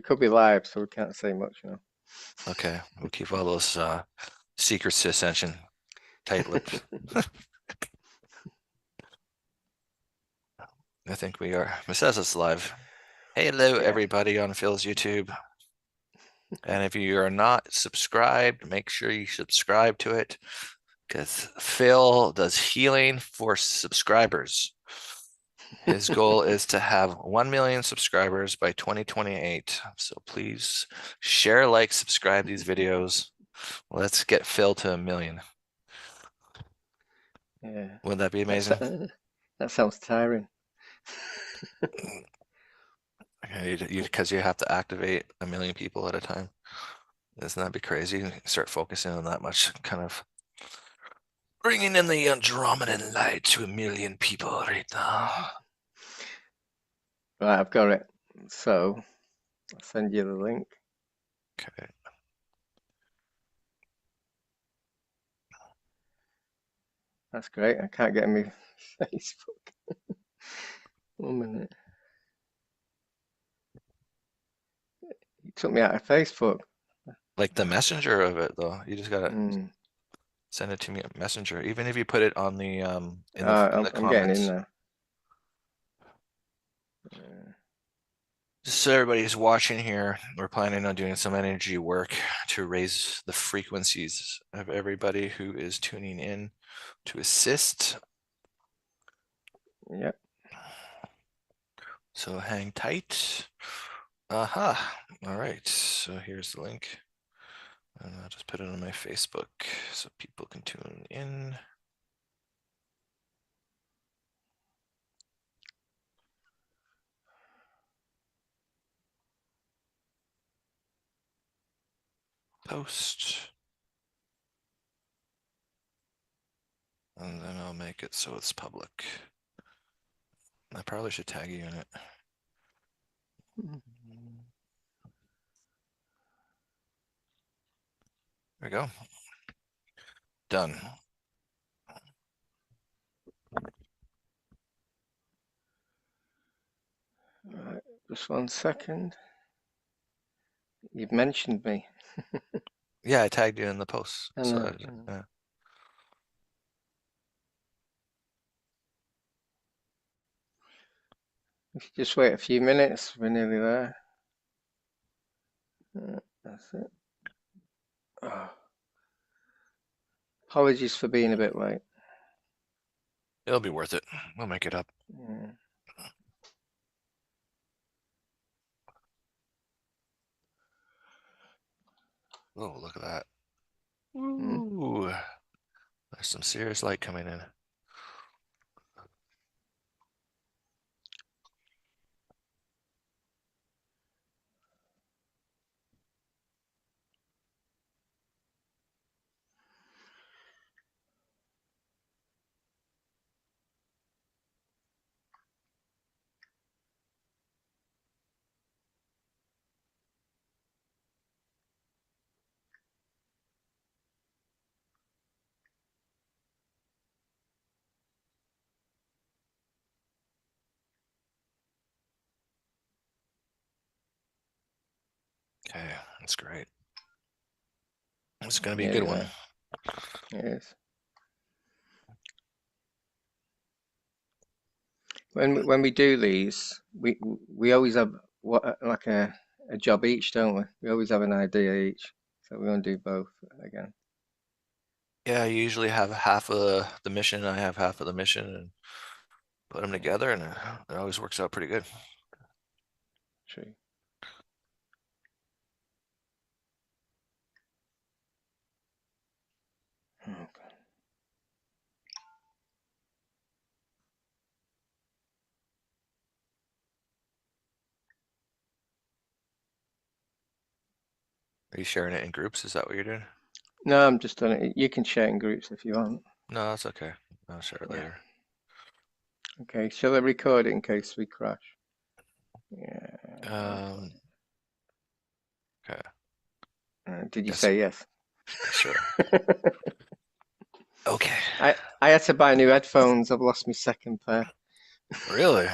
we could be live, so we can't say much, you know. Okay, we'll keep all those secrets to ascension tight-lipped. I think we are. It says it's live. Hey, hello, Yeah. everybody on Phil's YouTube. And if you are not subscribed, make sure you subscribe to it because Phil does healing for subscribers. His goal is to have 1 million subscribers by 2028. So please share, like, subscribe these videos. Let's get Phil to 1 million. Yeah. Wouldn't that be amazing? That sounds tiring. Because you have to activate 1 million people at a time. Doesn't that be crazy? Start focusing on that much, kind of bringing in the Andromedan light to 1 million people right now. Right, I've got it. So I'll send you the link. Okay. That's great. I can't get in my Facebook. 1 minute. You took me out of Facebook. Like the messenger of it, though. You just gotta Mm. send it to me at messenger. Even if you put it on the in the I'm getting in comments. there. Just so everybody's watching here, we're planning on doing some energy work to raise the frequencies of everybody who is tuning in to assist. Yep. So hang tight. Aha. All right. So here's the link. And I'll just put it on my Facebook so people can tune in. Post. And then I'll make it so it's public. I probably should tag you in it. There we go. Done. Right, just 1 second. You've mentioned me. Yeah, I tagged you in the post. I So know. yeah. If you just wait a few minutes, we're nearly there. That's it. Oh. Apologies for being a bit late. It'll be worth it. We'll make it up. Yeah. Oh, look at that. Ooh. There's some serious light coming in. Okay, that's great. It's gonna be a good one. It is. When we do these, we always have like a job each, don't we? We always have an idea each, so we're gonna do both again. Yeah, I usually have half of the mission. I have half of the mission and put them together, and it always works out pretty good. True. Okay. Are you sharing it in groups? Is that what you're doing? No, I'm just doing it. You can share in groups if you want. No, that's okay. I'll share it Yeah. later. Okay. Shall I record it in case we crash? Yeah. Okay. Did you Yes, say yes? sure. Okay. I had to buy new headphones. I've lost my second pair. Really?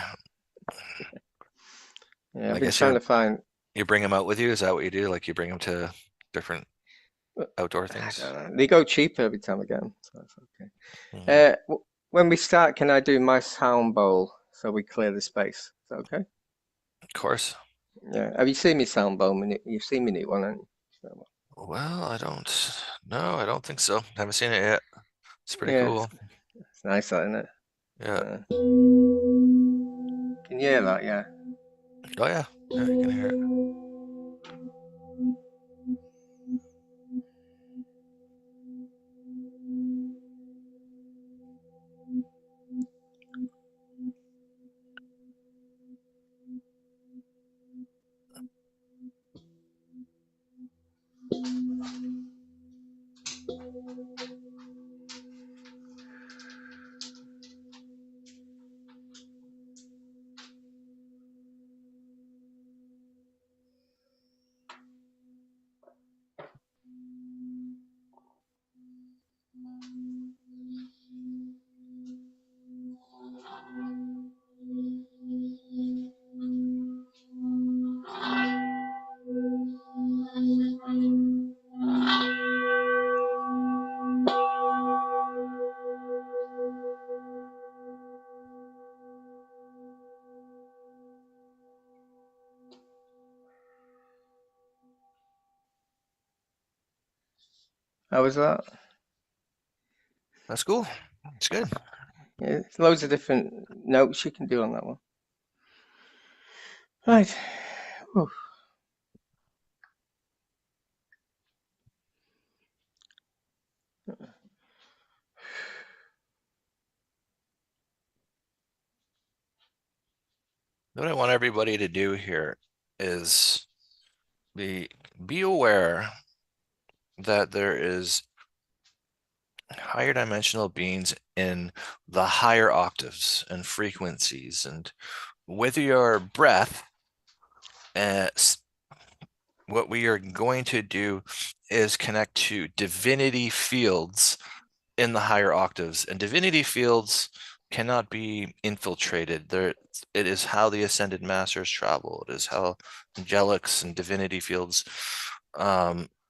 Yeah, I've I been guess you trying have to find. You bring them out with you? Is that what you do? Like you bring them to different outdoor I things? don't know. They go cheaper every time I get them, so it's okay. Hmm. When we start, can I do my sound bowl so we clear the space? Is that okay? Of course. Yeah. Have you seen me sound bowl? You've seen me neat one, haven't you? So, Well, I don't. No, I don't think so. Haven't seen it yet. It's pretty yeah, cool. it's nice, that, isn't it? Yeah. Can you hear that? Yeah. Oh yeah. Yeah, you can hear it. How was that? That's cool. It's good. Yeah, there's loads of different notes you can do on that one. Right. Whew. What I want everybody to do here is be aware that there is higher dimensional beings in the higher octaves and frequencies. And with your breath, uh, what we are going to do is connect to divinity fields in the higher octaves. And divinity fields cannot be infiltrated. It is how the ascended masters travel. It is how angelics and divinity fields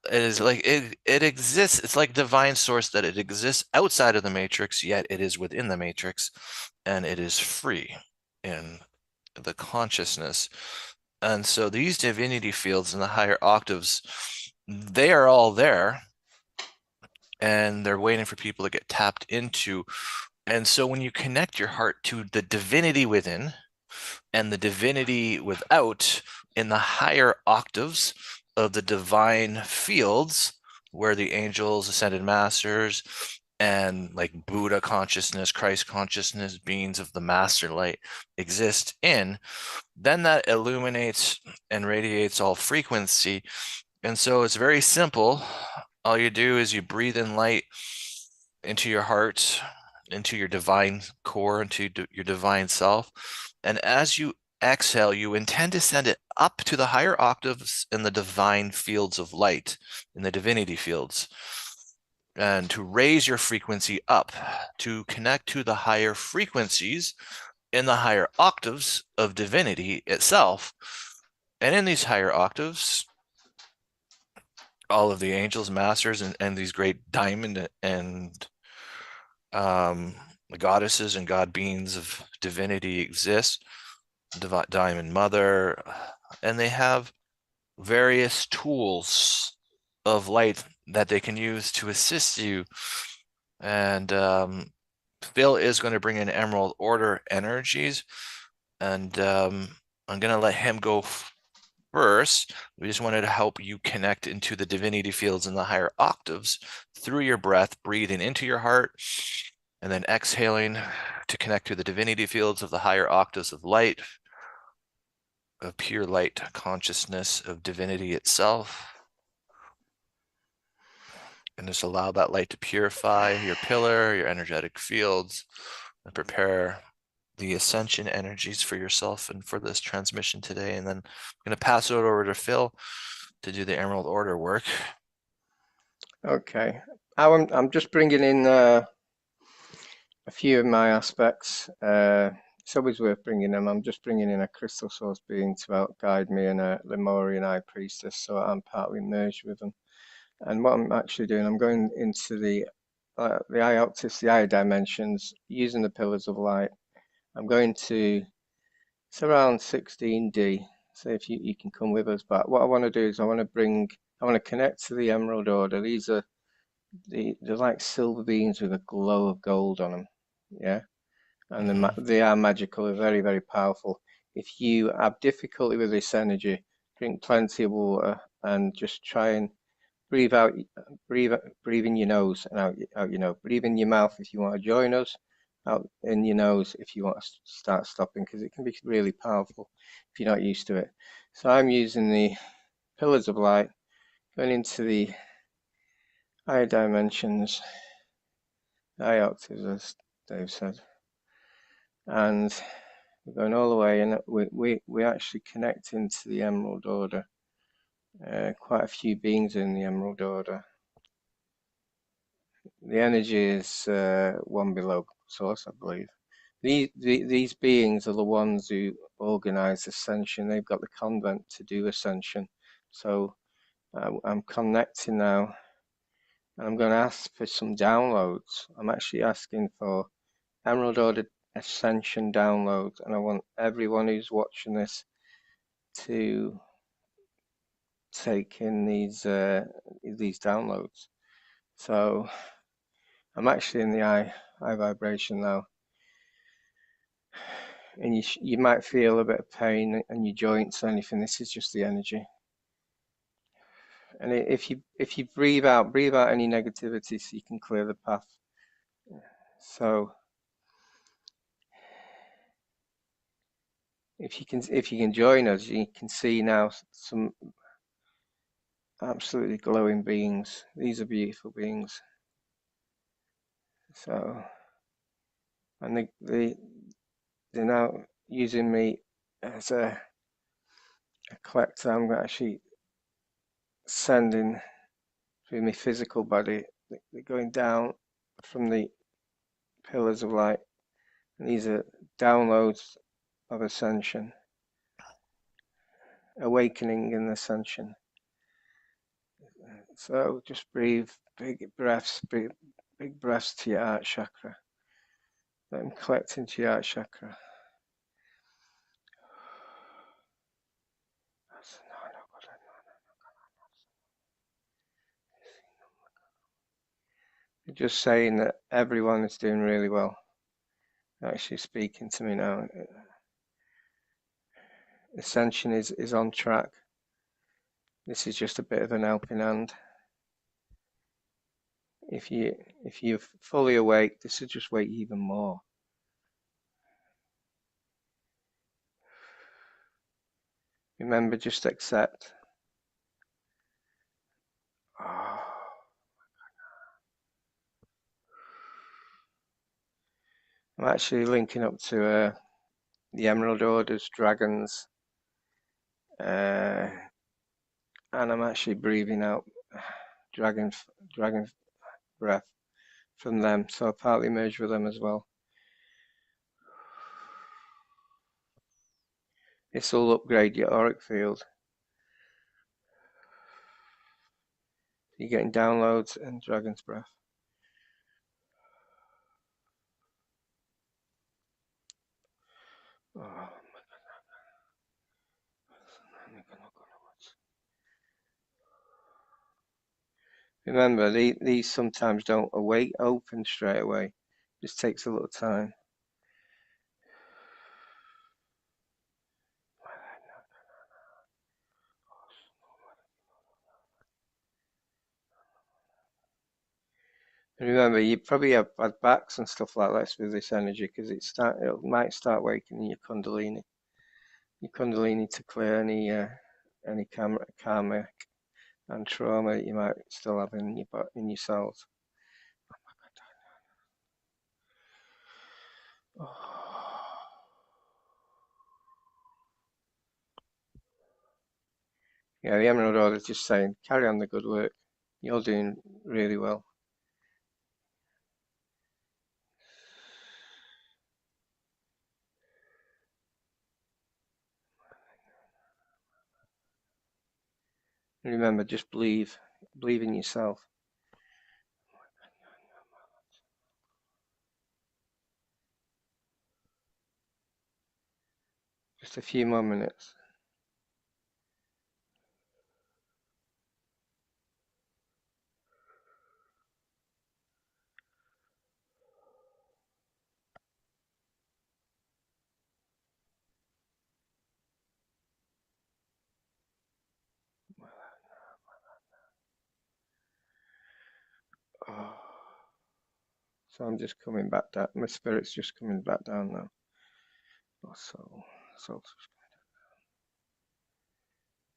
it is like it exists. It's like divine source that it exists outside of the matrix, yet it is within the matrix, and it is free in the consciousness. And so these divinity fields in the higher octaves, they are all there, and they're waiting for people to get tapped into. And so when you connect your heart to the divinity within and the divinity without in the higher octaves of the divine fields, where the angels, ascended masters, and like Buddha consciousness, Christ consciousness, beings of the master light exist in, then that illuminates and radiates all frequency. And so it's very simple. All you do is you breathe in light into your heart, into your divine core, into your divine self. And as you exhale, you intend to send it up to the higher octaves in the divine fields of light, in the divinity fields, and to raise your frequency up, to connect to the higher frequencies in the higher octaves of divinity itself. And in these higher octaves, all of the angels, masters, and these great diamond and the goddesses and god beings of divinity exist, diamond mother, and they have various tools of light that they can use to assist you. And Phil is going to bring in Emerald Order energies, and I'm going to let him go first. We just wanted to help you connect into the divinity fields in the higher octaves through your breath, breathing into your heart, and then exhaling to connect to the divinity fields of the higher octaves of light, of pure light consciousness, of divinity itself. And just allow that light to purify your pillar, your energetic fields, and prepare the ascension energies for yourself and for this transmission today. And then I'm going to pass it over to Phil to do the Emerald Order work. Okay. I'm just bringing in a few of my aspects. it's always worth bringing them. I'm just bringing in a crystal source being to help guide me and a Lemurian high priestess, so I'm partly merged with them. And what I'm actually doing, I'm going into the eye octaves, the higher dimensions, using the pillars of light. I'm going to, it's around 16D. So if you can come with us, but what I want to do is I want to connect to the Emerald Order. These are they're like silver beings with a glow of gold on them. Yeah, and they are magical. They're very, very powerful. If you have difficulty with this energy, drink plenty of water and just try and breathe out, breathe in your nose and out your nose. Breathe in your mouth if you want to join us. Out in your nose if you want to start stopping, because it can be really powerful if you're not used to it. So I'm using the pillars of light, going into the higher dimensions, high octaves, as Dave said, and we're going all the way, and we actually connect into the Emerald Order. Quite a few beings in the Emerald Order. The energy is one below source, I believe. These beings are the ones who organize ascension. They've got the convent to do ascension. So I'm connecting now, and I'm going to ask for some downloads. I'm actually asking for Emerald Order Ascension downloads, and I want everyone who's watching this to take in these downloads. So I'm actually in the high vibration now, and you might feel a bit of pain in your joints or anything. This is just the energy. And if you breathe out any negativity, so you can clear the path. So if you can join us, you can see now some absolutely glowing beings. These are beautiful beings. So, and they're now using me as a collector. I'm actually sending through my physical body. They're going down from the pillars of light. And these are downloads of ascension, awakening and ascension. So just breathe big breaths to your heart chakra. Let them collect into your heart chakra. You're just saying that everyone is doing really well. Actually speaking to me now. Ascension is on track. This is just a bit of an helping hand. If you're fully awake, this will just wake you even more. Remember, just accept. Oh. I'm actually linking up to the Emerald Order's dragons, and I'm actually breathing out dragon breath from them, so I partly merge with them as well. This will upgrade your auric field. You're getting downloads and dragon's breath. Oh. Remember, these sometimes don't open straight away. It just takes a little time. And remember, you probably have bad backs and stuff like that with this energy, because it might start waking your Kundalini. Your Kundalini to clear any karmic and trauma that you might still have in your cells. Yeah, the Emerald Order is just saying, carry on the good work. You're doing really well. Remember, just believe in yourself. Just a few more minutes. Oh. So I'm just coming back down. My spirit's just coming back down now. Oh, soul.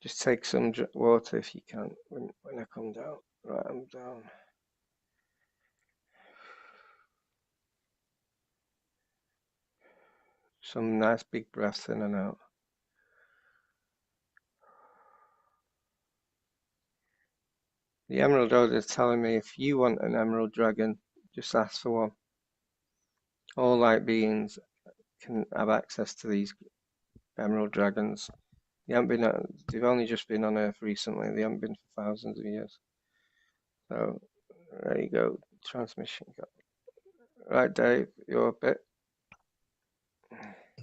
Just take some water if you can when I come down. Right, I'm down. Some nice big breaths in and out. The Emerald Order is telling me if you want an Emerald Dragon, just ask for one. All light beings can have access to these Emerald Dragons. They haven't been. They've only just been on Earth recently. They haven't been for thousands of years. So there you go. Transmission. Right, Dave, your bit.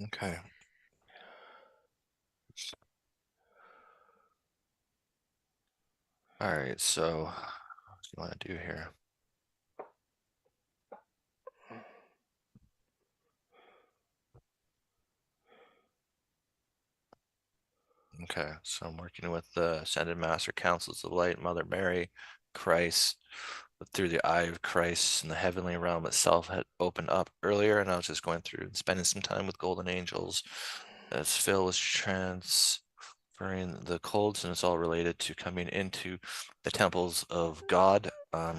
Okay. All right, so what do you want to do here? Okay, so I'm working with the Ascended Master Councils of Light, Mother Mary, Christ, but through the eye of Christ, and the heavenly realm itself had opened up earlier, and I was just going through and spending some time with golden angels as Phil was transferring the codes, and it's all related to coming into the temples of God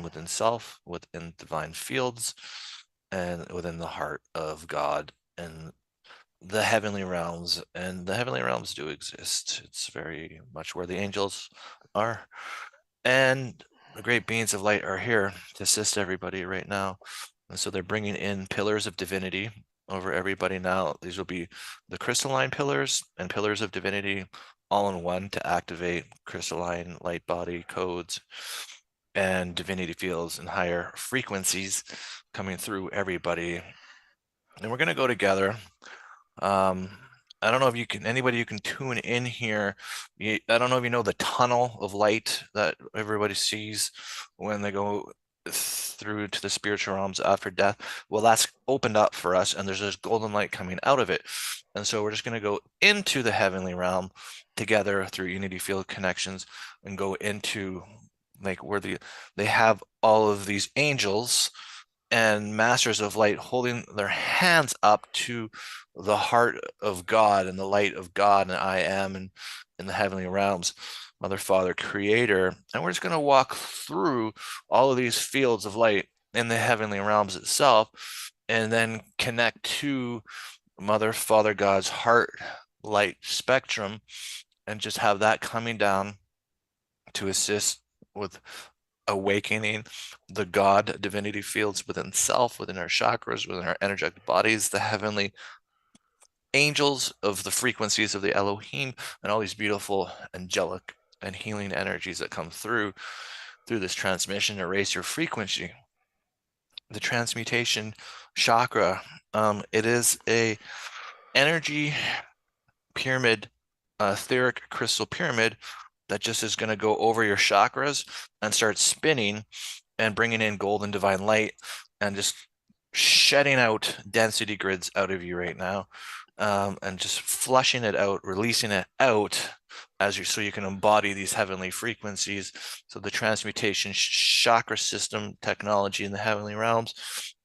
within self, within divine fields, and within the heart of God. And the heavenly realms, and the heavenly realms do exist. It's very much where the angels are, and the great beings of light are here to assist everybody right now. And so they're bringing in pillars of divinity over everybody now. These will be the crystalline pillars and pillars of divinity all in one to activate crystalline light body codes and divinity fields and higher frequencies coming through everybody. And we're going to go together. I don't know if you can, anybody you can tune in here. I don't know if you know the tunnel of light that everybody sees when they go through to the spiritual realms after death. Well, that's opened up for us, and there's this golden light coming out of it. And so we're just going to go into the heavenly realm together through unity field connections and go into like where they have all of these angels and masters of light holding their hands up to the heart of God and the light of God and I am and in the heavenly realms, Mother, Father, Creator. And we're just going to walk through all of these fields of light in the heavenly realms itself and then connect to Mother, Father, God's heart light spectrum and just have that coming down to assist with awakening the God divinity fields within self, within our chakras, within our energetic bodies, the heavenly angels of the frequencies of the Elohim, and all these beautiful angelic and healing energies that come through this transmission to raise your frequency. The transmutation chakra, it is a energy pyramid, etheric crystal pyramid that just is going to go over your chakras and start spinning and bringing in golden divine light and just shedding out density grids out of you right now, and just flushing it out, releasing it out as you so you can embody these heavenly frequencies. So the transmutation chakra system technology in the heavenly realms,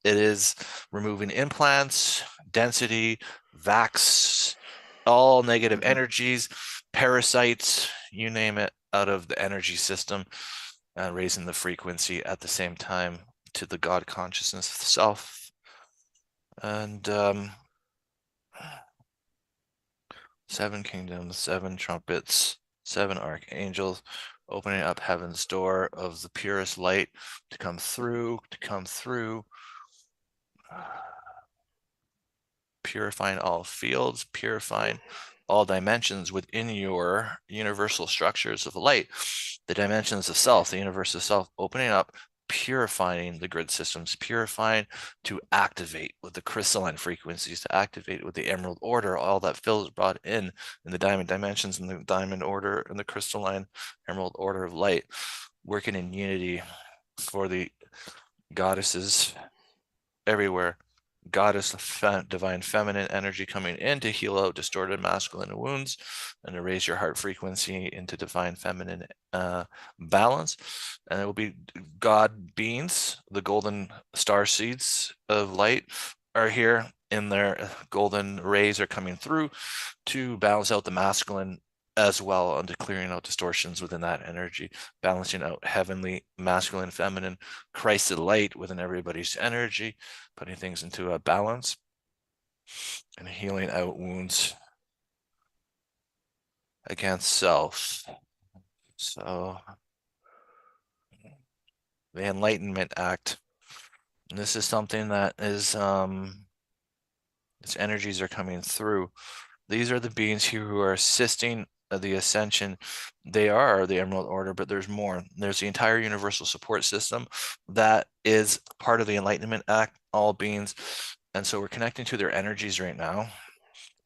it is removing implants, density, vax, all negative energies, parasites, you name it, out of the energy system, raising the frequency at the same time to the God consciousness of the self. And 7 kingdoms, 7 trumpets, 7 archangels, opening up heaven's door of the purest light to come through, purifying all fields, purifying all dimensions within your universal structures of light, the dimensions of self, the universe of self, opening up, purifying the grid systems, purifying to activate with the crystalline frequencies, to activate with the emerald order, all that Phil brought in the diamond dimensions and the diamond order and the crystalline emerald order of light, working in unity for the goddesses everywhere. Goddess divine feminine energy coming in to heal out distorted masculine wounds and to raise your heart frequency into divine feminine balance. And it will be God beings, the golden star seeds of light are here in their golden rays are coming through to balance out the masculine as well, and to clearing out distortions within that energy, balancing out heavenly, masculine, feminine, Christed light within everybody's energy, putting things into a balance and healing out wounds against self. So the Enlightenment Act, this is something that is its energies are coming through. These are the beings here who are assisting the ascension. They are the Emerald Order, but there's more. There's the entire universal support system that is part of the Enlightenment Act, all beings. And so we're connecting to their energies right now.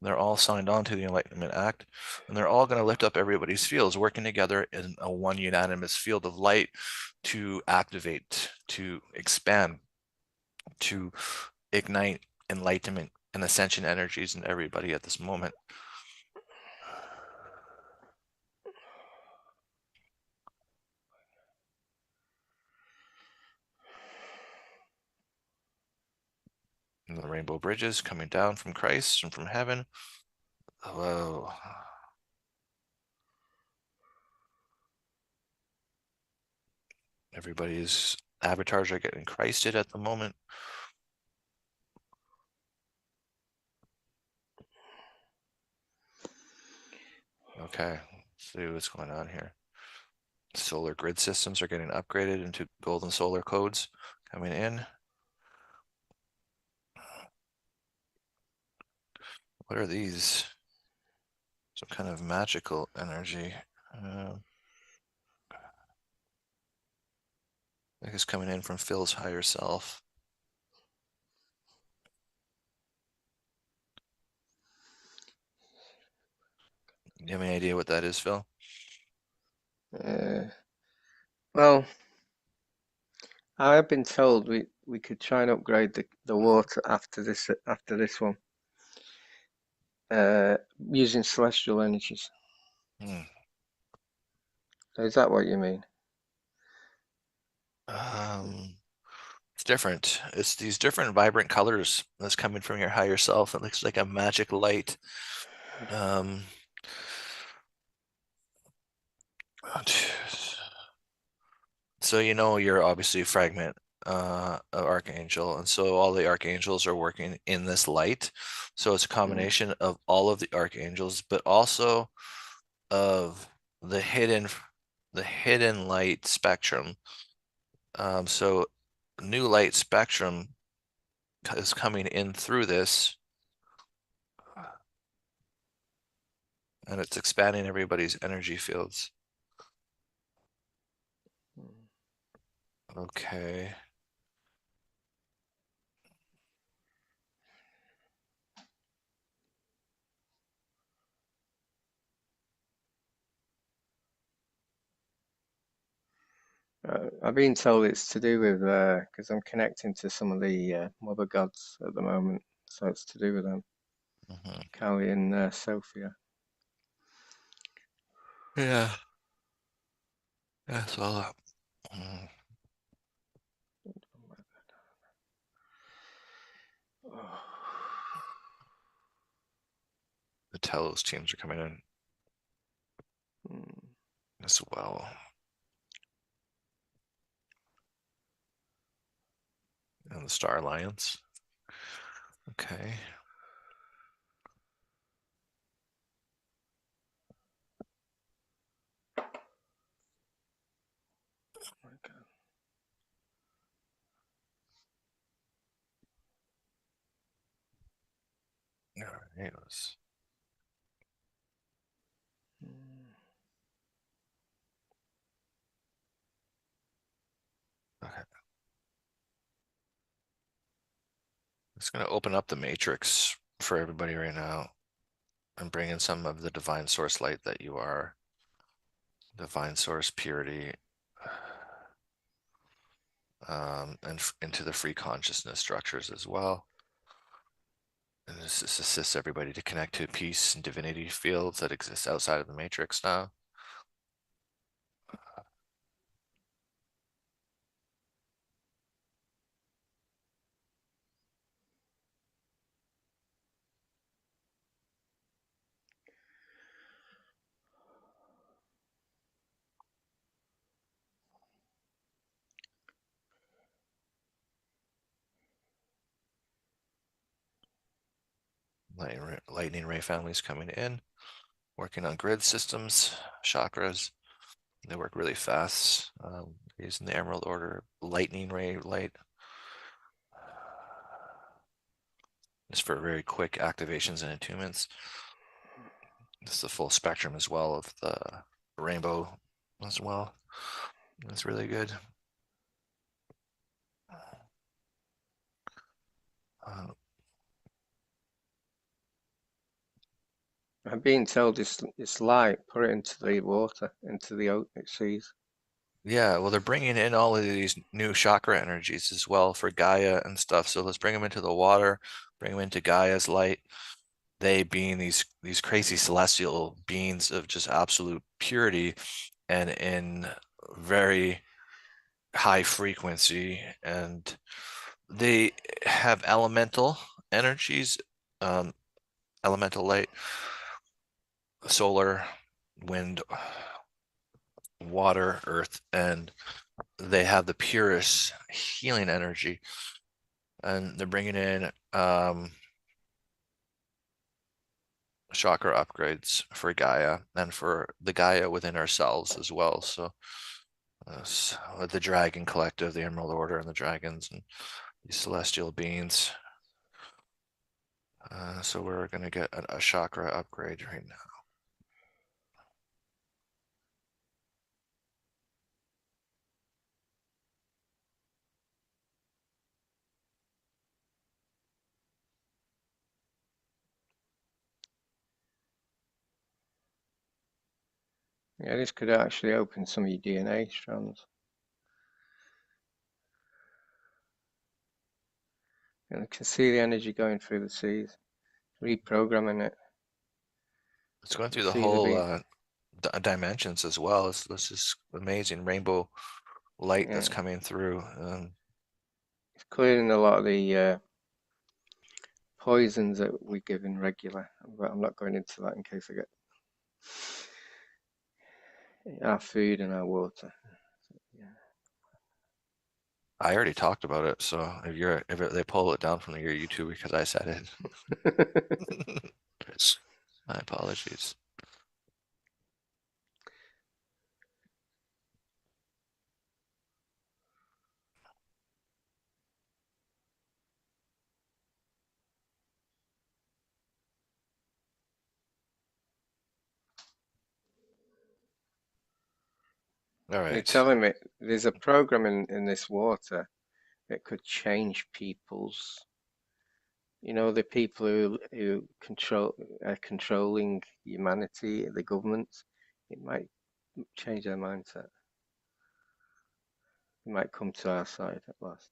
They're all signed on to the Enlightenment Act, and they're all going to lift up everybody's fields, working together in a one unanimous field of light to activate, to expand, to ignite enlightenment and ascension energies in everybody at this moment. And the rainbow bridges coming down from Christ and from heaven. Whoa. Everybody's avatars are getting Christed at the moment. Okay, let's see what's going on here. Solar grid systems are getting upgraded into golden solar codes coming in. What are these? Some kind of magical energy. I think it's coming in from Phil's higher self. You have any idea what that is, Phil? Well, I have been told we could try and upgrade the water after this one, using celestial energies. Hmm. Is that what you mean? It's different. It's these different vibrant colors that's coming from your higher self. It looks like a magic light. So you know you're obviously a fragment of Archangel, and so all the Archangels are working in this light. So it's a combination of all of the Archangels, but also of the hidden light spectrum. So new light spectrum is coming in through this, and it's expanding everybody's energy fields. Okay. I've been told it's to do with because I'm connecting to some of the mother gods at the moment, so it's to do with them, Kali and Sophia. Yeah. That's all. The Telos teams are coming in as well. And the Star Alliance. Okay. All right, let's It's going to open up the matrix for everybody right now and bring in some of the divine source light that you are, divine source purity, and into the free consciousness structures as well. And this assists everybody to connect to peace and divinity fields that exist outside of the matrix now. Lightning ray families coming in, working on grid systems, chakras. They work really fast, using the Emerald Order lightning ray light. It's for very quick activations and attunements. It's the full spectrum as well of the rainbow as well. That's really good. I'm being told this light, put it into the water, into the seas. Yeah, well, they're bringing in all of these new chakra energies as well for Gaia and stuff. So let's bring them into the water, bring them into Gaia's light. They being these crazy celestial beings of just absolute purity and in very high frequency, and they have elemental energies, um, elemental light, solar, wind, water, earth, and they have the purest healing energy. And they're bringing in chakra upgrades for Gaia and for the Gaia within ourselves as well. So with the Dragon Collective, the Emerald Order, and the dragons and these celestial beings. So we're going to get a chakra upgrade right now. Yeah, this could actually open some of your DNA strands. And I can see the energy going through the seas, reprogramming it. It's going The through the seas are being, whole dimensions as well. This is amazing rainbow light that's yeah, coming through. it's clearing a lot of the poisons that we give in regular. But I'm not going into that in case I get our food and our water. Yeah. I already talked about it, so if they pull it down from your YouTube because I said it, my apologies. All They're right. telling me there's a program in this water that could change people's, the people who are controlling humanity, the governments. It might change their mindset. It might come to our side at last.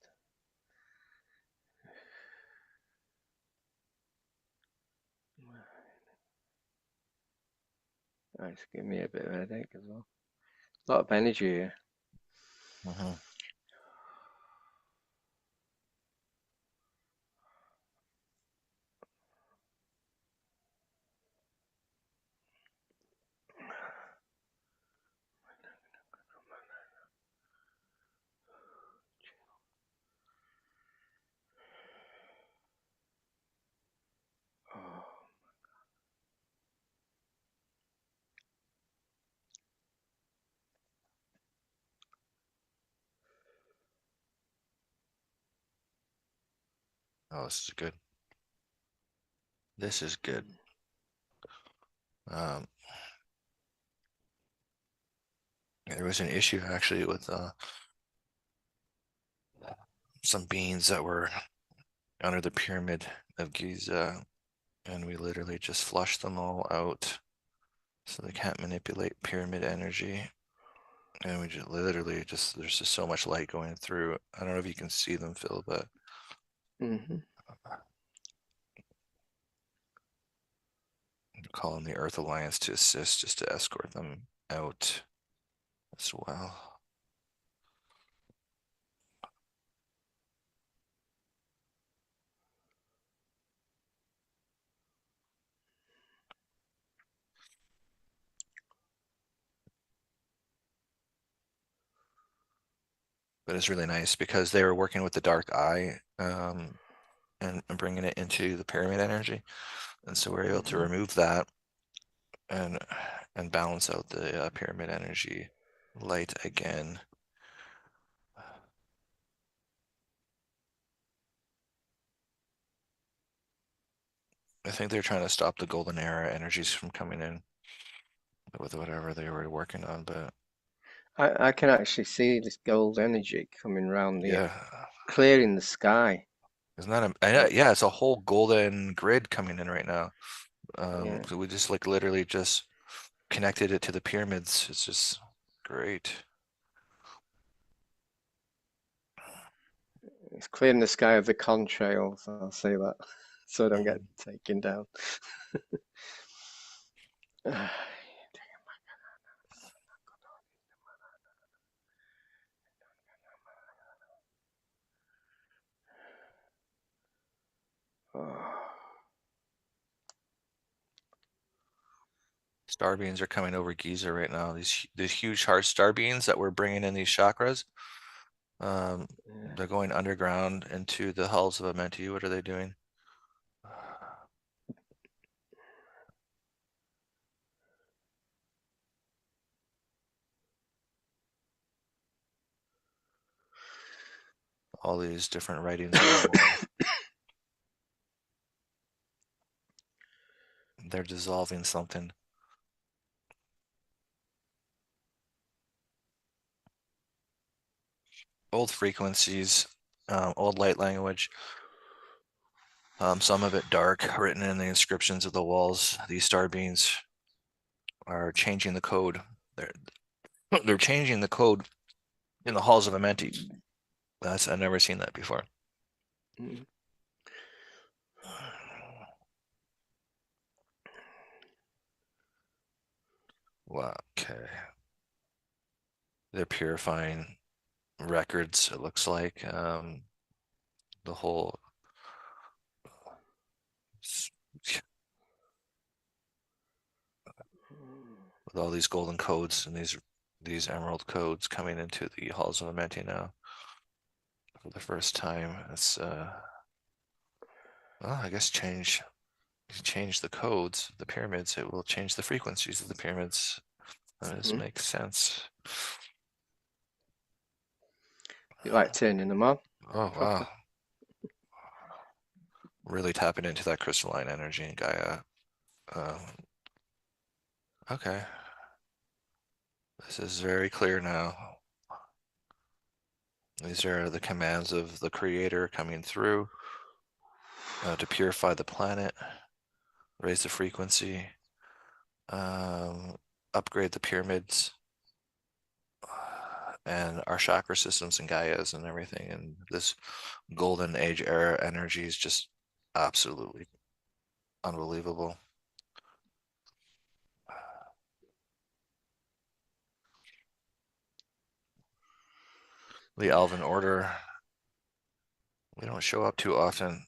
It's giving me a bit of a headache as well. A lot of energy here. Mhm. Oh, Oh, this is good. This is good. Um, there was an issue actually with some beans that were under the pyramid of Giza, and we literally just flush them all out so they can't manipulate pyramid energy. And we just literally just, there's just so much light going through. I don't know if you can see them, Phil, but Mm-hmm. I'm calling the Earth Alliance to assist, just to escort them out as well. But it's really nice because they were working with the dark eye, and bringing it into the pyramid energy. And so we're able to Mm-hmm. remove that and balance out the pyramid energy light again. I think they're trying to stop the golden era energies from coming in with whatever they were working on, but I can actually see this gold energy coming round the, yeah. clearing the sky. Isn't that yeah, it's a whole golden grid coming in right now. Yeah, So we just like literally just connected it to the pyramids. It's just great. it's clearing the sky of the contrails. I'll say that, so I don't get Mhm. taken down. Star beams are coming over Giza right now. These huge hard star beams that we're bringing in these chakras. They're going underground into the hulls of Amenti. What are they doing? All these different writings on the wall. They're dissolving something. Old frequencies, old light language. Some of it dark, written in the inscriptions of the walls. These star beings are changing the code. They're they're changing the code in the halls of Amenti. I've never seen that before. Wow. Okay. They're purifying records. It looks like the whole with all these golden codes and these emerald codes coming into the halls of Amenti now for the first time. It's well, I guess change the codes of the pyramids, it will change the frequencies of the pyramids. This Mm-hmm. makes sense. You like turning them on Oh wow. proper? Really tapping into that crystalline energy in Gaia. Okay. This is very clear now. These are the commands of the creator coming through to purify the planet, raise the frequency, um, upgrade the pyramids, and our chakra systems and Gaias and everything. And this golden age era energy is just absolutely unbelievable. The Elven Order, they don't show up too often.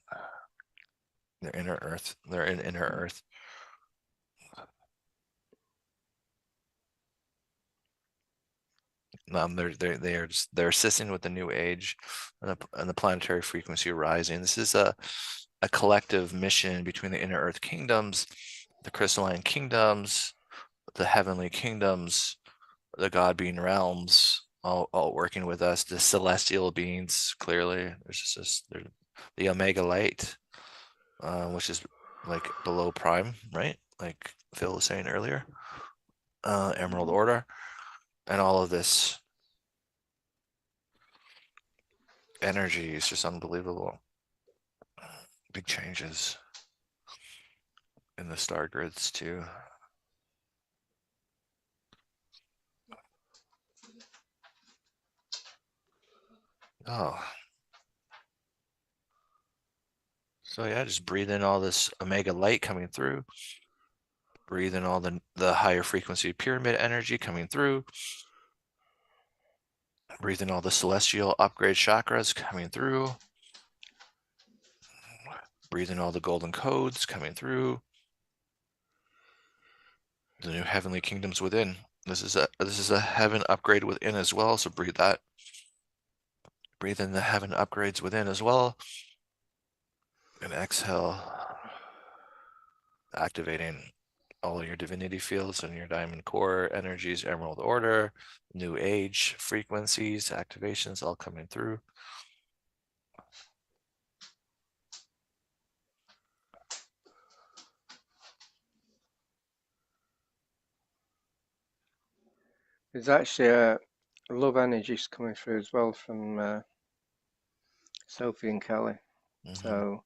They're inner Earth. They're in inner Earth. They're assisting with the new age and the planetary frequency rising. This is a collective mission between the inner Earth kingdoms, the crystalline kingdoms, the heavenly kingdoms, the God being realms, all working with us. The celestial beings, clearly, there's just the Omega Light, which is like below Prime, right? Like Phil was saying earlier. Emerald Mm-hmm. Order, and all of this energy is just unbelievable. Big changes in the star grids too. Oh, so yeah, just breathe in all this omega light coming through. Breathe in all the higher frequency pyramid energy coming through. Breathe in all the celestial upgrade chakras coming through. Breathe in all the golden codes coming through. The new heavenly kingdoms within. This is a heaven upgrade within as well, so breathe that. Breathe in the heaven upgrades within as well. And exhale, activating all your divinity fields and your diamond core energies, emerald order, new age frequencies, activations all coming through. There's actually love energies coming through as well from Sophie and Kelly. Mm-hmm. So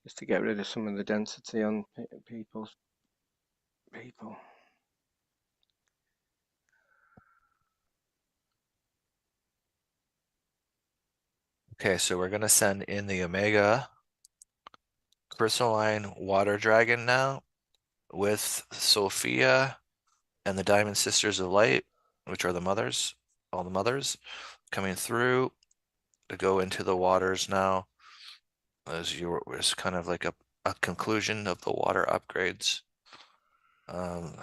just to get rid of some of the density on people. Okay, so we're gonna send in the Omega crystalline water dragon now with Sophia and the Diamond Sisters of Light, which are the mothers, all the mothers coming through to go into the waters now as kind of like a conclusion of the water upgrades. Um,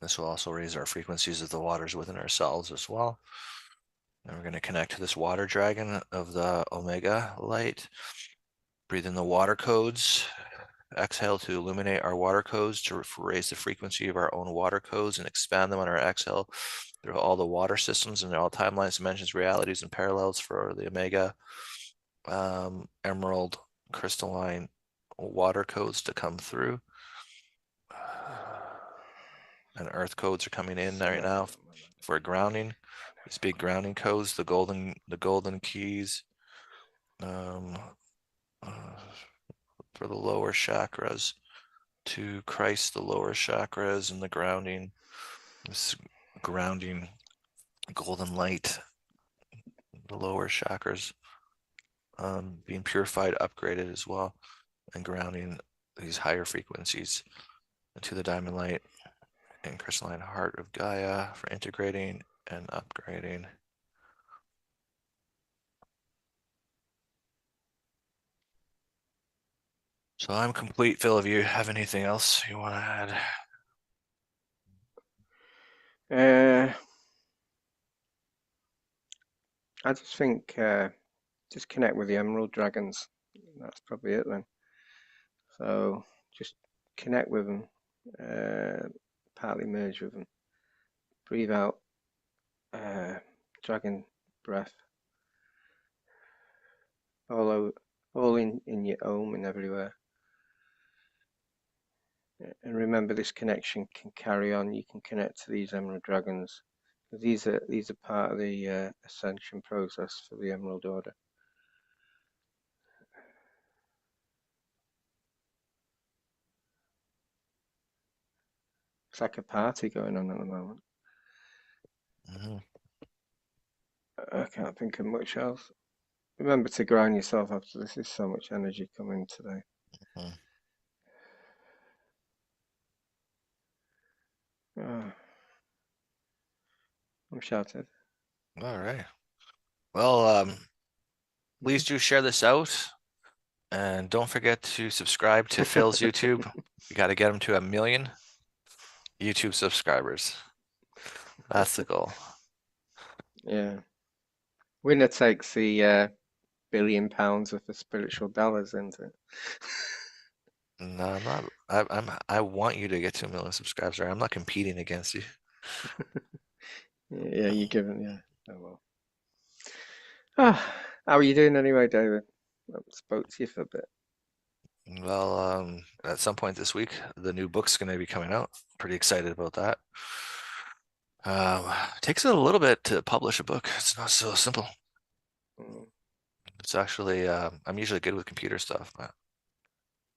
this will also raise our frequencies of the waters within ourselves as well. And we're going to connect to this water dragon of the Omega light. Breathe in the water codes. Exhale to illuminate our water codes to raise the frequency of our own water codes and expand them on our exhale through all the water systems and all timelines, dimensions, realities, and parallels for the Omega emerald crystalline water codes to come through. And earth codes are coming in right now for grounding. These big grounding codes, the golden keys, uh, for the lower chakras to Christ, the lower chakras and the grounding. This grounding golden light, the lower chakras being purified, upgraded as well, and grounding these higher frequencies into the diamond light and crystalline heart of Gaia for integrating and upgrading. So I'm complete, Phil. If you have anything else you want to add? I just think just connect with the emerald dragons. That's probably it then. So just connect with them, partly merge with them. Breathe out dragon breath all in your home and everywhere. And remember, this connection can carry on. You can connect to these emerald dragons. These are part of the ascension process for the Emerald Order. It's like a party going on at the moment. Mm-hmm. I can't think of much else. Remember to ground yourself after this. There's so much energy coming today. Mm-hmm. Oh, I'm shattered. All right. Well, please do share this out. And don't forget to subscribe to Phil's YouTube. We got to get him to 1 million YouTube subscribers. That's the goal. Yeah. Winner takes the £1 billion worth of spiritual dollars, isn't it? No, I'm not. I want you to get to 1 million subscribers. I'm not competing against you. Yeah, you given, yeah. Oh well. Ah, how are you doing anyway, David? I haven't spoke to you for a bit. Well, at some point this week, the new book's going to be coming out. Pretty excited about that. It takes a little bit to publish a book. It's not so simple. Mm, It's actually, I'm usually good with computer stuff, but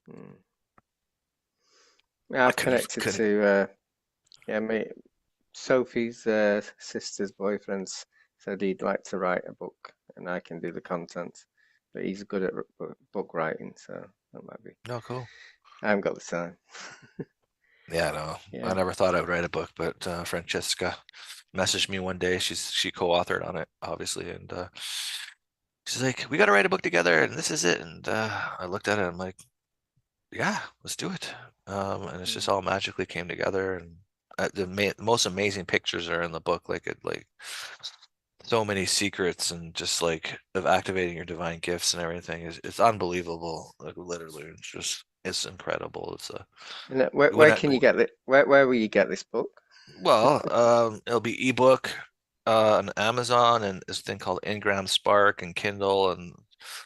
mm. Yeah, I I've connected couldn't. to yeah, Sophie's sister's boyfriend said he'd like to write a book, and I can do the content, but he's good at book writing, so that might be. No, cool. I haven't got the time. Yeah, no, I Yeah. never thought I would write a book, but Francesca messaged me one day. She co-authored on it, obviously, and she's like, "We got to write a book together, and this is it." And I looked at it, I'm like, "Yeah, let's do it." And it's just Mm, all magically came together, and the most amazing pictures are in the book. Like so many secrets and just like of activating your divine gifts and everything is it's unbelievable. Like literally, it's incredible. It's a And when where I can you get it? Where will you get this book? well, it'll be ebook on Amazon and this thing called Ingram Spark and Kindle and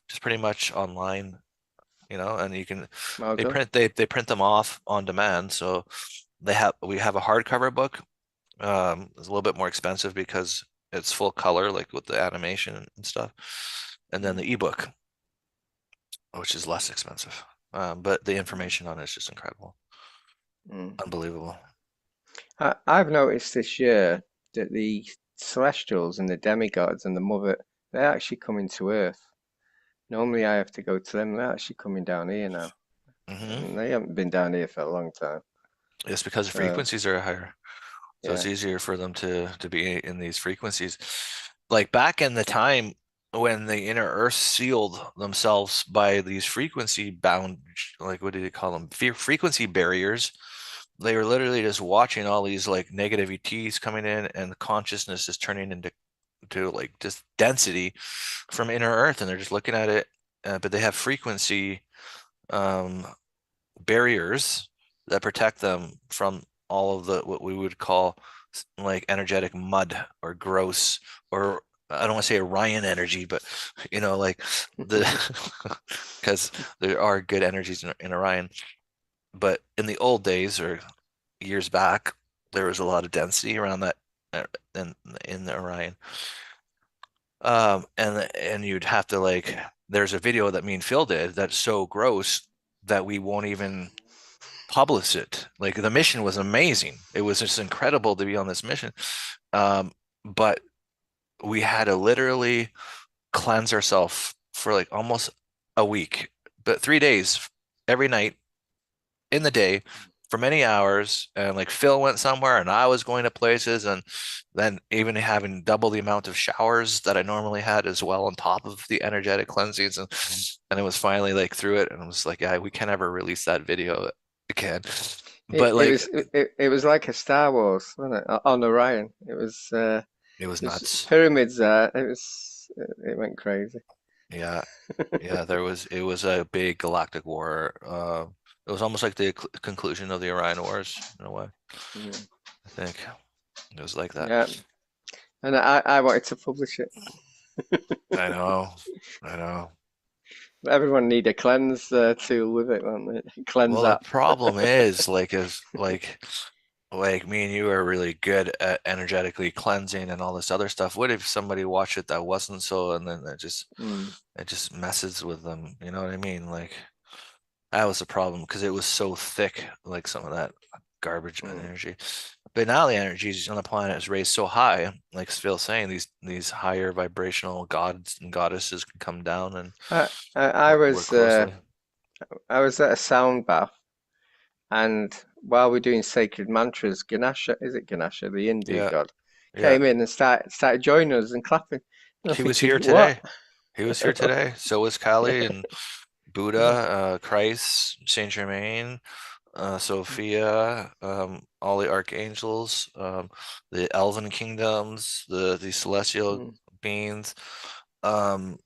just pretty much online, and you can Well they done. print they print them off on demand. So we have a hardcover book. It's a little bit more expensive because it's full color, like with the animation and stuff. And then Mm, the ebook, which is less expensive. But the mm, information on it is just incredible. mm. Unbelievable. I've noticed this year that the celestials and the demigods and the mother, they're actually coming to Earth. Normally I have to go to them. They're actually coming down here now. Hmm. And they haven't been down here for a long time. It's because the So frequencies are higher. So it's yeah. easier for them to be in these frequencies. Like back in the time when the inner earth sealed themselves by these frequency bound, like what do they call them? Frequency barriers. They were literally just watching all these like negative ETs coming in, and the consciousness is turning into like just density from inner earth, and they're just looking at it. But they have frequency um, barriers that protect them from all of the what we would call like energetic mud or gross, or I don't want to say Orion energy, but like the because there are good energies in Orion. But in the old days or years back, there was a lot of density around that uh, in the Orion. And you'd have to like there's a video that me and Phil did that's so gross that we won't even publish it. Like the mission was amazing. It was just incredible to be on this mission. But we had to literally cleanse ourselves for like almost a week, but 3 days every night in the day for many hours. And like Phil went somewhere and I was going to places, and then even having double the amount of showers that I normally had as well on top of the energetic cleansings. And it was finally like through it, and I was like, yeah, we can never release that video again. It, But it like was it was like a Star Wars, wasn't it? On Orion. it was There's nuts. pyramids there. It went crazy. Yeah. Yeah, it was a big galactic war. It was almost like the conclusion of the Orion Wars in a way. Mm, I think it was like that. yeah. And I wanted to publish it. I know. I know. Everyone need a cleanse tool with it, won't they? Cleanse Well, the app. problem is like me and you are really good at energetically cleansing and all this other stuff. What if somebody watched it that wasn't so, and then Mm, it just messes with them? You know what I mean? Like that was the problem because it was so thick, like some of that garbage mm. energy. But now the energy on the planet is raised so high, like Phil's saying, these higher vibrational gods and goddesses can come down and I, I work was closely. I was at a sound bath, and while we're doing sacred mantras, Ganesha, is it Ganesha, the Hindu Yeah, god, yeah. came in and started joining us and clapping. And I'm He was thinking, here what? today. He was here today. So was Kali and Buddha, Christ, Saint Germain, Sophia, all the archangels, the elven kingdoms, the celestial Mm, beings. Um,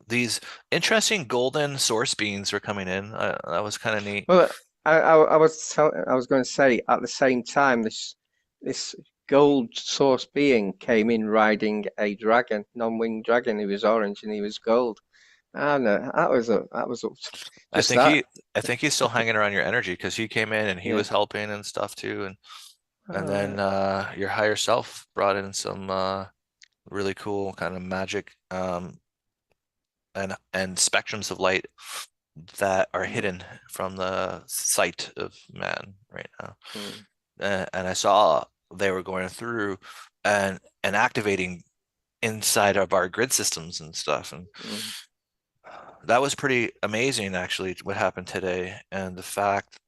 these interesting golden source beings were coming in. That was kind of neat. Well, I was going to say at the same time this gold source being came in riding a dragon, non-winged dragon. He was orange and he was gold. I know that was I just think that. he I think he's still hanging around your energy because he came in and he Yeah. was helping and stuff too. And All then right. your higher self brought in some really cool kind of magic and spectrums of light that are Mm, hidden from the sight of man right now. mm, And I saw they were going through and activating inside of our grid systems and stuff. And mm, that was pretty amazing, actually, what happened today. And the fact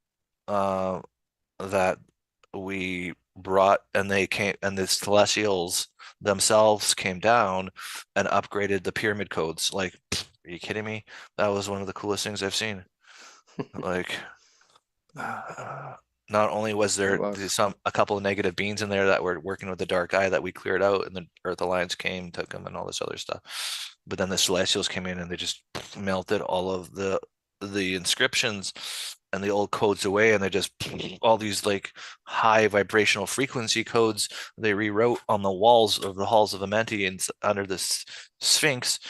uh, that we brought and they came and the Celestials themselves came down and upgraded the pyramid codes. Like, are you kidding me? That was one of the coolest things I've seen. Like, mm. not only was It there was. a couple of negative beings in there that were working with the dark eye that we cleared out, and the Earth Alliance came, took them, and all this other stuff. But then the Celestials came in and they just melted all of the inscriptions and the old codes away, and they just all these like high vibrational frequency codes they rewrote on the walls of the halls of Amenti and under this Sphinx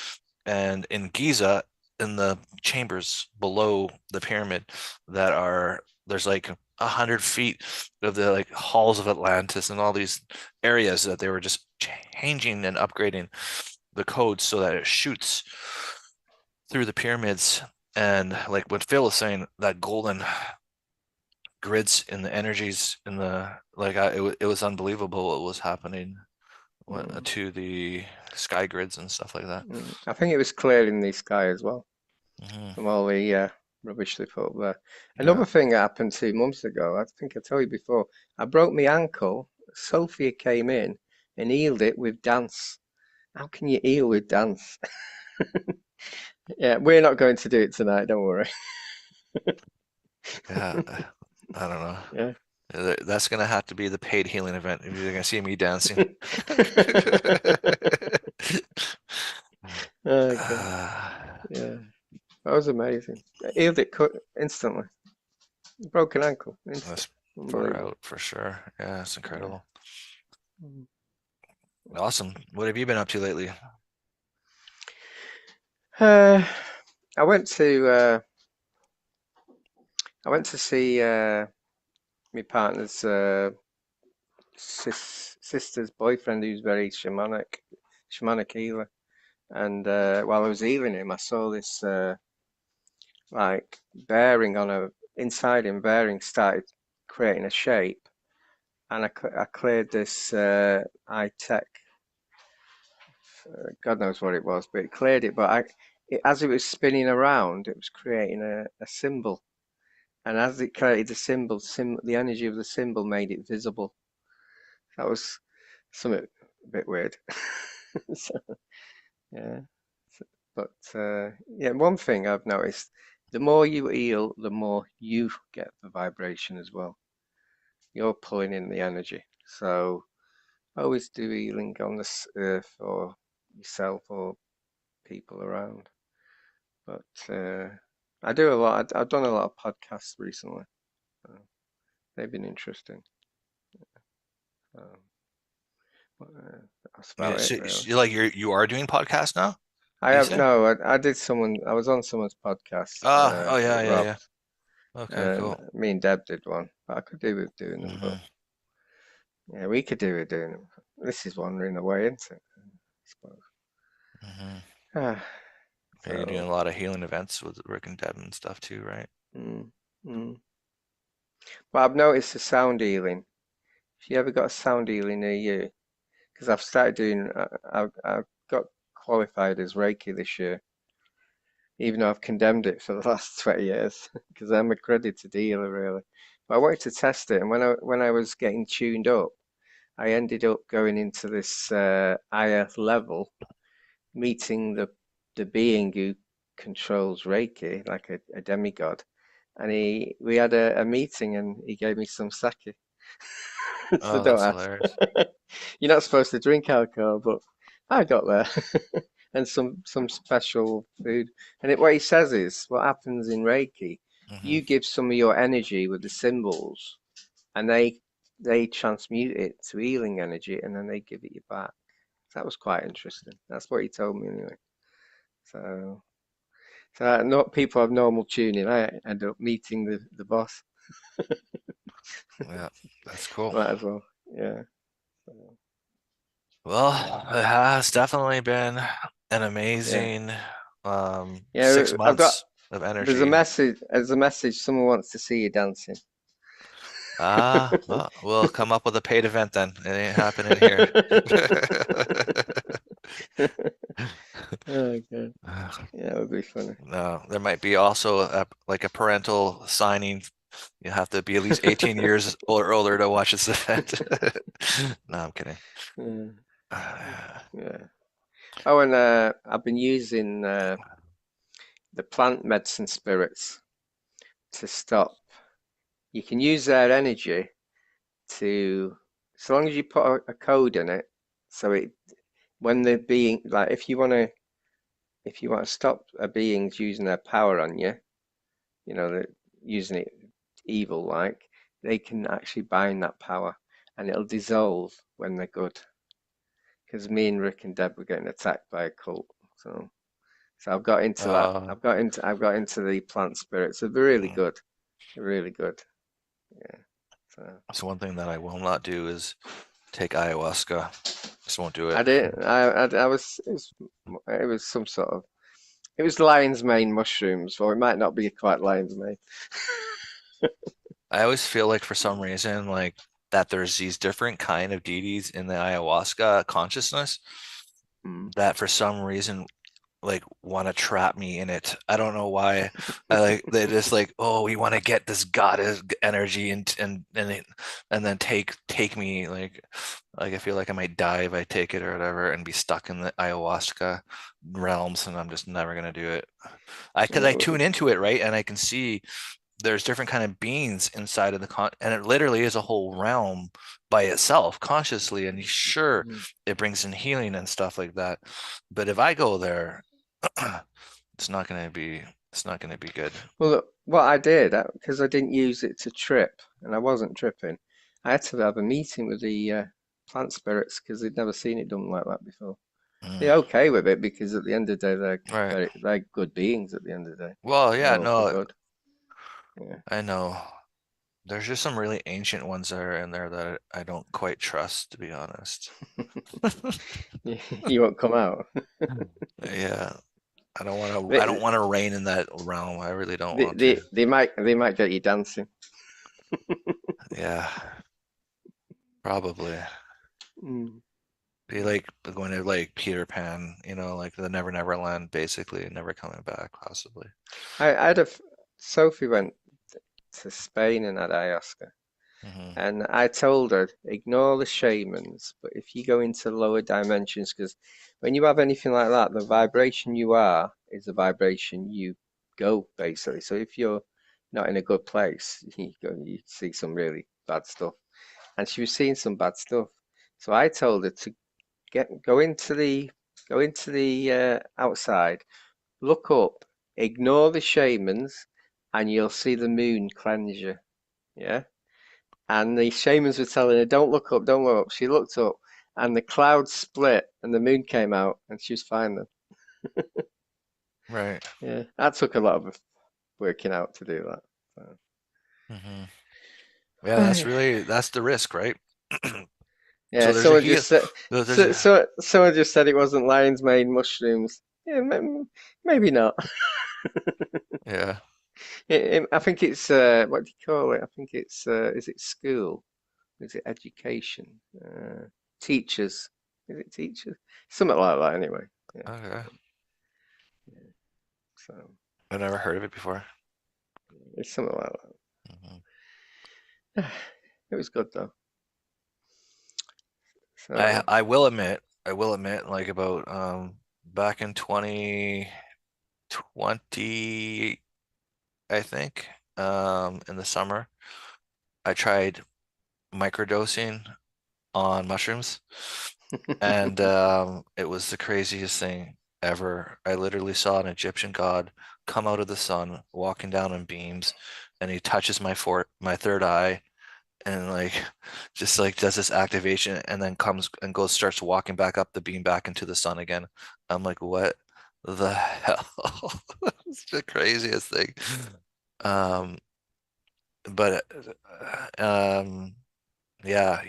and in Giza in the chambers below the pyramid that are there's like 100 feet of the like halls of Atlantis and all these areas that they were just changing and upgrading the codes so that it shoots through the pyramids. And like what Phil was saying, that golden grids and the energies in the like it was unbelievable what was happening Mm, to the sky grids and stuff like that. I think it was clear in the sky as well Hmm. from all the rubbish they put up there. Yeah. Another thing that happened 2 months ago, I think I told you before, I broke my ankle. Sophia came in and healed it with dance. How can you heal with dance? Yeah, we're not going to do it tonight, don't worry. Yeah, I don't know. Yeah. That's gonna have to be the paid healing event if you're gonna see me dancing. Oh God. Uh, Yeah, that was amazing. I healed it instantly. Broken ankle, instant. that's far Unbelievable. out for sure. Yeah, it's Yeah. incredible. Mm. Awesome. What have you been up to lately? Uh, I went to I went to see my partner's sister's boyfriend, who's very shamanic healer. And while I was healing him, I saw this like bearing on a inside him. Bearing started creating a shape, and I cleared this high tech. God knows what it was, but it cleared it. But as it was spinning around, it was creating a symbol. And as it created the the energy of the symbol made it visible. That was something a bit weird. So, yeah, but yeah, one thing I've noticed: the more you heal, the more you get the vibration as well. You're pulling in the energy. So always do healing on this earth or yourself or people around. But I do a lot. I've done a lot of podcasts recently. So they've been interesting. Um, but, that's Yeah, about it, really. like you are doing podcasts now, I did you have say? no. I did someone. I was on someone's podcast Oh yeah, with yeah, Rob, yeah. Okay, and cool. me and Deb did one. But I could do with doing them. But Hmm. yeah, we could do with doing them. This is wandering away, isn't it? I suppose. Hmm. Ah, Yeah, you're doing so, a lot of healing events with Rick and Deb and stuff too, right? mm, mm. But I've noticed the sound healing. If you ever got a sound healing near you, because I've started doing. I've got qualified as Reiki this year, even though I've condemned it for the last 20 years, because I'm accredited healer, really. But I wanted to test it, and when I was getting tuned up, I ended up going into this higher level, meeting the being who controls Reiki, like a demigod. And we had a meeting, and he gave me some sake. So Oh, don't that's ask. hilarious. You're not supposed to drink alcohol, but I got there. and some special food. And what he says is, what happens in Reiki, Hmm. you give some of your energy with the symbols, and they transmute it to healing energy, and then they give it you back. That was quite interesting. That's what he told me anyway. So, not people have normal tuning. I end up meeting the boss. Yeah, that's cool. Might as well. Yeah. So, Well, it has definitely been an yeah. amazing Yeah. six I've got. months of There's a energy. message. There's a message. Someone wants to see you dancing. Well, we'll come up with a paid event then. It ain't happening here. Okay. Yeah, it would be funny. No, there might be also like a parental signing. You have to be at least 18 years or older to watch this event. No, I'm kidding. Yeah. Yeah. Oh, and I've been using the plant medicine spirits to stop. You can use their energy to, so long as you put a code in it, so it when they're being like, if you want to stop a beings using their power on you, they're using it evil like, they can actually bind that power, and it'll dissolve when they're good. Because me and Rick and Deb were getting attacked by a cult, so I've got into that. Uh, I've got into the plant spirits. They're really good. They're really good. Yeah. So so one thing that I will not do is take ayahuasca. Just won't do I it. did. I was. It was some sort of. It was lion's mane mushrooms, or it might not be quite lion's mane. I always feel like for some reason, like that there's these different kind of deities in the ayahuasca consciousness Mm. that for some reason like want to trap me in it. I don't know why. I like they just like, oh, we want to get this goddess energy and then take me like I feel like I might die if I take it or whatever and be stuck in the ayahuasca realms and I'm just never gonna do it. Because I tune Oh, into it, right? And I can see there's different kind of beings inside of the and it literally is a whole realm by itself consciously and sure mm. it brings in healing and stuff like that, but if I go there it's not going to be it's not going to be good. Well, look, what I did, because I didn't use it to trip, and I wasn't tripping, I had to have a meeting with the plant spirits because they'd never seen it done like that before. Mm, They're okay with it because at the end of the day, right. they're good beings. At the end of the day, Well, they're yeah, all for no, good. Yeah. I know. There's just some really ancient ones that are in there that I don't quite trust, to be honest. You won't come out. Yeah, I don't They, want to reign in that realm. I really don't they, want to. they, they might get you dancing. Yeah, probably. Mm. Be like going to like Peter Pan, like the Never Never Land, basically, never coming back, possibly. I had Sophie went to Spain and had ayahuasca. Hmm. And I told her, ignore the shamans, but if you go into lower dimensions, because when you have anything like that, the vibration you are is the vibration you go, basically. So if you're not in a good place, you see some really bad stuff. And she was seeing some bad stuff. So I told her to go into the outside, look up, ignore the shamans, and you'll see the moon cleanse you. Yeah. And the shamans were telling her, "Don't look up, don't look up." She looked up, and the clouds split, and the moon came out, and she was fine then. Right. Yeah, that took a lot of working out to do that. So, Hmm. Yeah, oh, yeah. that's the risk, right? Yeah, So there's a someone heal. just said, There's so, a so, someone just said it wasn't lion's mane mushrooms. Yeah, maybe not. yeah. I think it's what do you call it? I think it's is it school? Is it education? Teachers? Is it teachers? Something like that, anyway. Yeah, Okay. yeah. So I've never heard of it before. it's something like Hmm. that. It was good though. I So I will admit, like about back in 2020, I think, in the summer, I tried microdosing on mushrooms, and it was the craziest thing. ever. I literally saw an Egyptian god come out of the sun, walking down in beams, and he touches my third eye, and like just like does this activation, and then comes and goes, starts walking back up the beam back into the sun again. I'm like, what the hell? It's the craziest thing. Um, but yeah,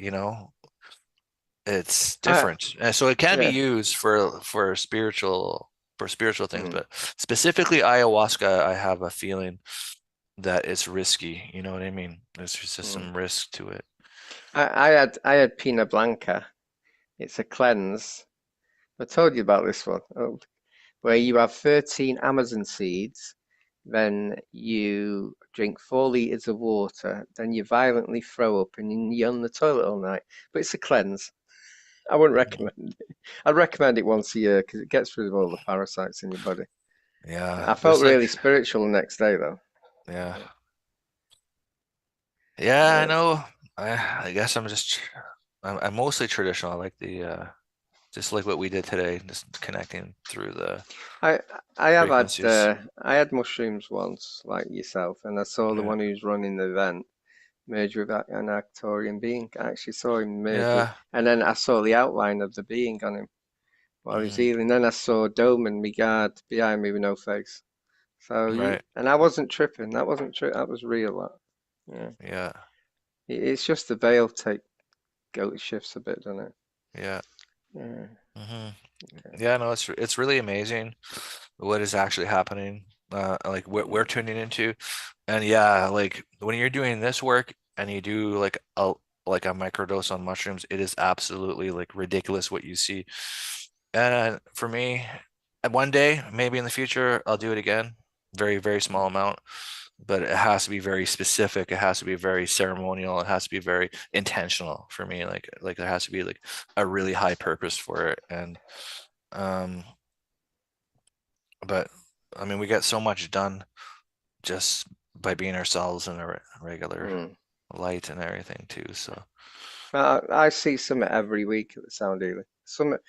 it's I, different. And so it can be yeah. used for spiritual things, Mm, but specifically ayahuasca, I have a feeling that it's risky. You know what I mean? There's just mm. some risk to it. I had Pina Blanca. It's a cleanse. I told you about this one, where you have 13 Amazon seeds, then you drink 4 liters of water, then you violently throw up and you're on the toilet all night. But it's a cleanse. I wouldn't Mhm. recommend it. I'd recommend it once a year because it gets rid of all the parasites in your body. Yeah, I felt there's like, really spiritual the next day though. yeah, Yeah. yeah, I Uh, know. I guess I'm mostly traditional. I like the just like what we did today, just connecting through the I I have had frequencies. I had mushrooms once, like yourself, and I saw the Yeah, one who's running the event merge with an Arcturian being. I actually saw him merge with, yeah, and then I saw the outline of the being on him while he was hmm healing. Then I saw Doman, my guard, behind me with no face. So right, and I wasn't tripping. That wasn't true. That was real. That. Yeah. yeah, It's just the veil shifts a bit, doesn't it? yeah, Yeah. hmm Okay. yeah. No, it's really amazing what is actually happening. Like what we're Mm, tuning into, and yeah, like when you're doing this work and you do like a microdose on mushrooms, it is absolutely like ridiculous what you see. And for me, one day, maybe in the future, I'll do it again. Very, very small amount, but it has to be very specific. It has to be very ceremonial. It has to be very intentional for me. Like there has to be like a really high purpose for it. And um, but I mean, we get so much done just by being ourselves in a regular mm. light and everything too. So I see something every week at the sound dealer. Something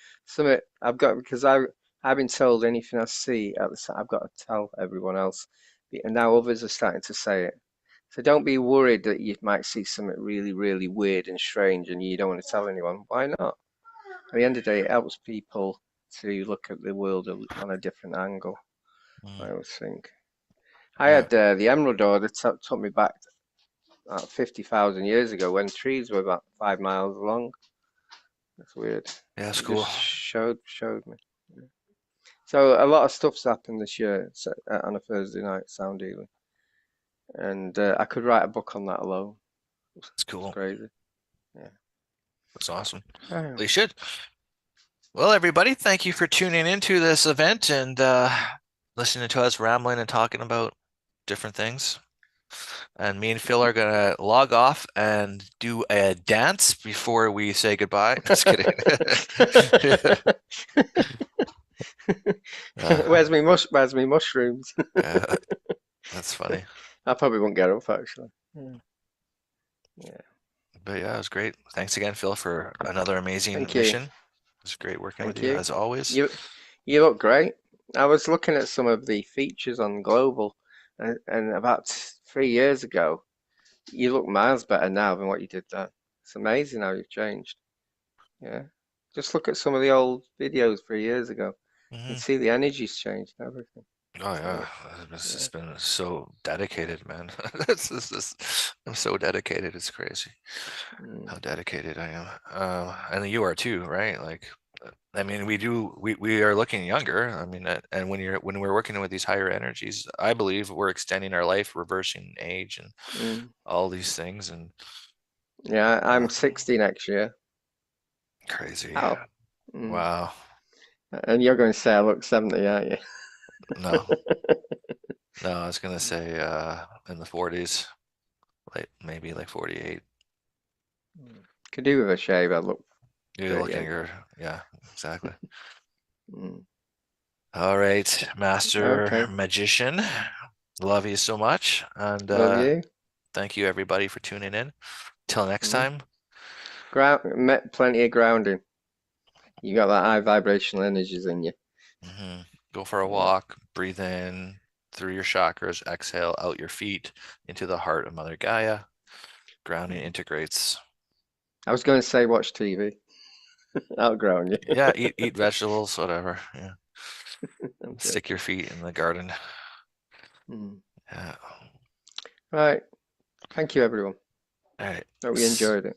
I've got because I've been told anything I see at the I've got to tell everyone else, and now others are starting to say it. So don't be worried that you might see something really, really weird and strange and you don't want to tell anyone. Why not? At the end of the day, it helps people to look at the world on a different angle. mm, I always think. I yeah, had the Emerald Order took me back 50,000 years ago when trees were about 5 miles long. That's weird. yeah, it's It cool. just showed me. Yeah. So a lot of stuff's happened this year on a Thursday night sound healing, and I could write a book on that alone. It's It's cool. crazy. Yeah. It's awesome. Oh, Well, you should. Well, everybody, thank you for tuning into this event and listening to us rambling and talking about different things. And me and Phil are gonna log off and do a dance before we say goodbye. Just kidding. Uh, Where's me mushrooms? yeah, that's funny. I probably won't get up actually. Yeah. Yeah. But yeah, it was great. Thanks again, Phil, for another amazing Thank you. mission. It was great working with Thank you you. as always. You you look great. I was looking at some of the features on Global, and about 3 years ago, you look miles better now than what you did then. It's amazing how you've changed. Yeah. Just look at some of the old videos 3 years ago. You can Hmm see the energy's changed and everything. Oh yeah, So, it's yeah. just been so dedicated, man. I'm so dedicated. It's crazy Mm, how dedicated I am. And you are too, right? Like, I mean, we are looking younger. I mean, and when we're working with these higher energies, I believe we're extending our life, reversing age, and mm. all these things. And Yeah, I'm uh, 60 next year. crazy. Oh. Mm. Wow. And you're going to say I look 70, aren't you? No, no, I was gonna say in the 40s, like maybe like 48. Could do with a shave. I look You're looking 38. your, yeah, exactly. Mm. All right, Master Okay. Magician. Love you so much. And Love you. thank you everybody for tuning in. Till next Mm. time. Met plenty of grounding. You got that high vibrational energies in you. Go for a Yeah. walk, breathe in through your chakras, exhale out your feet into the heart of Mother Gaia. Grounding integrates. I was going to say watch TV. Outgrown you. Yeah, eat vegetables, whatever. Yeah. I'm Stick joking. your feet in the garden. Mm. Yeah. Right. Thank you, everyone. All right. Hope you enjoyed it.